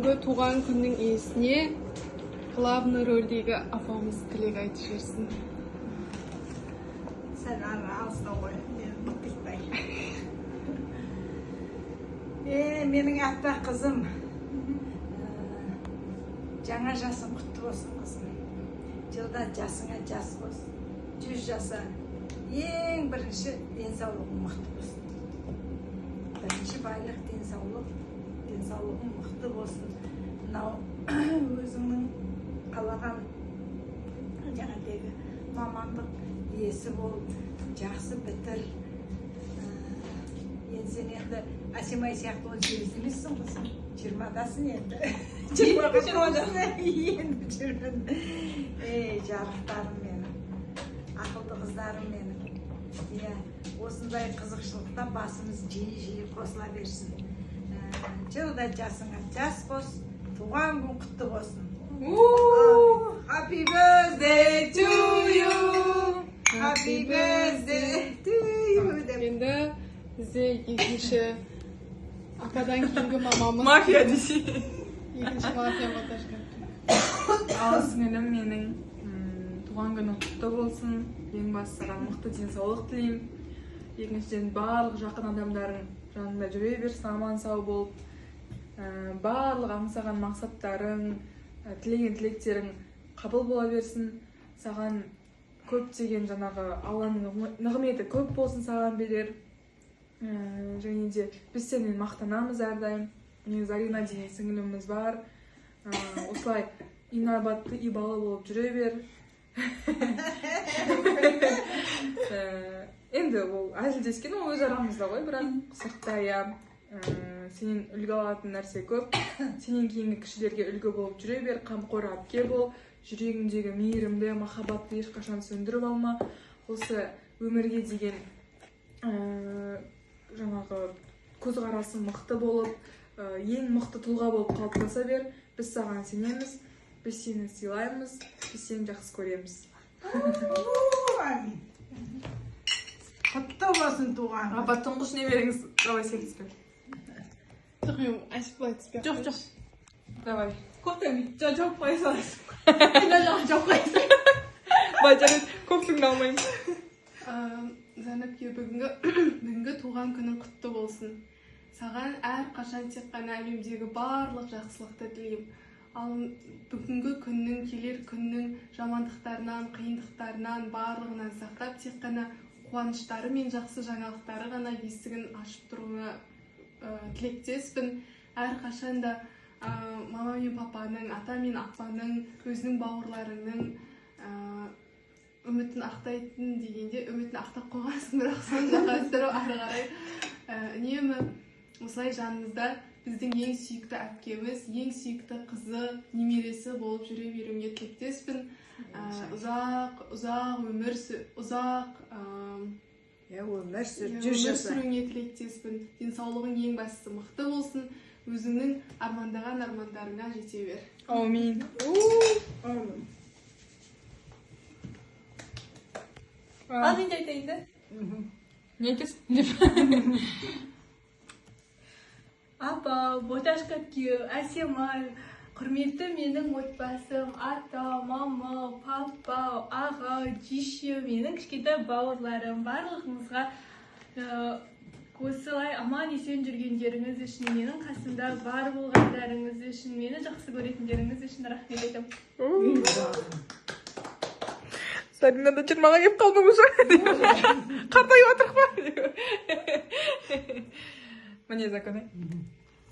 Бүгінгі туған күннің иесіне главный рөлдегі апамыз тілек айтып жіберсін. Sen alsın o mutluktay. Mening appak kızım. Жаңа жасың құтты болсын қызым. Жылда жасыңа жас болсын. 100 жаса. Ең бірінші денсаулығың мықты болсын. Бірінші байлық денсаулық. Денсаулығың мықты болсын. Мынау өзіңнің қалаған жаңағыдегі мамандық иесі болып, жақсы бітір. Енді сен енді Асимай сияқты 18 емессің қызым. 20-дасың енді. 20-дасың енді. Жарықтарым менің. Ақылды қыздарым менің. Осындай қызықшылықта басымыз жиі қосыла берсін. Жылда жасыңа жас қос, туған күн құтты болсын. Happy birthday to you. Happy birthday to you. Енді бізде екінші ападан кейінгі мамамыз. Мафия десе. Екінші мафия баташка. Алысыңылым менің туған күні құтты болсын. Ең бастысы саған мықты денсаулық тілеймін. Екіншіден барлық жақын адамдарың жанында жүре берсін, аман сау болып. Барлық аңсаған мақсаттарың, тілеген тілектерің қабыл бола берсін. Саған көптеген жаңағы Алланың нығметі көп болсын саған берер. Және де біз сенен мақтанамыз әрдайым. Мен Зарина деген сіңіліміз бар. Осылай инабатты, ибалы болып жүре бер. Енді ол әзілдескен ол өз арамызда ғой, бірақ сыртта сенен үлгі алатын нәрсе көп. Сенен кейінгі кішілерге үлгі болып жүре бер, қамқор әпке бол. Жүрегіңдегі мейірімді, махаббатты ешқашан сөндіріп алма. Осы өмірге деген жаңағы көзқарасы мықты болып, ең мықты тұлға болып қалыптаса бер. Біз саған сенеміз, біз сені сыйлаймыз, біз сені жақсы көреміз. Құтты болсын туған. Апа тұңғыш немереңіз, давай сердце. Жоқ, мен ашып былай түспей. Жоқ. Давай. Қоқтаймын. Жоқ қоя саласың. Жоқ қойсын. Бәжәрет көпсіңді алмаймын. Зәніпке бүгінгі туған күнің құтты болсын. Саған әр қашан тек қана әлемдегі барлық жақсылықты тілеймін. Ал бүгінгі күннің, келер күннің жамандықтарынан, қиындықтарынан, барлығынан сақтап, тек қана қуаныштары мен жақсы жаңалықтары ғана есігін ашып тұруына тілектеспін. Әр қашанда мама мен папаның, ата мен апаның, өзінің бауырларының үмітін ақтайтын дегенде үмітін ақтап қойғансың, бірақ сонда қазір ары қарай үнемі осылай жаныңызда біздің ең сүйікті әпкеміз, ең сүйікті қызы, немересі болып жүре беруіңе тілектеспін. Ұзақ өмір сүруіңе тілектеспін. Денсаулығың ең бастысы мықты болсын. Өзіңнің армандаған армандарыңа жете бер. Аумин. Ал енді айтайын да? Не айтасың? Апа, боташка күйеу, Асимай, құрметті менің отбасым, ата, мама, папа, аға, жише, менің кішкентай бауырларым, барлығыңызға осылай аман есен жүргендеріңіз үшін, менің қасымда бар болғандарыңыз үшін, мені жақсы көретіндеріңіз үшін рахмет айтамын. Зарина да 20-ға кеп қалдың уже. Қартайып отырық па? Міне закон.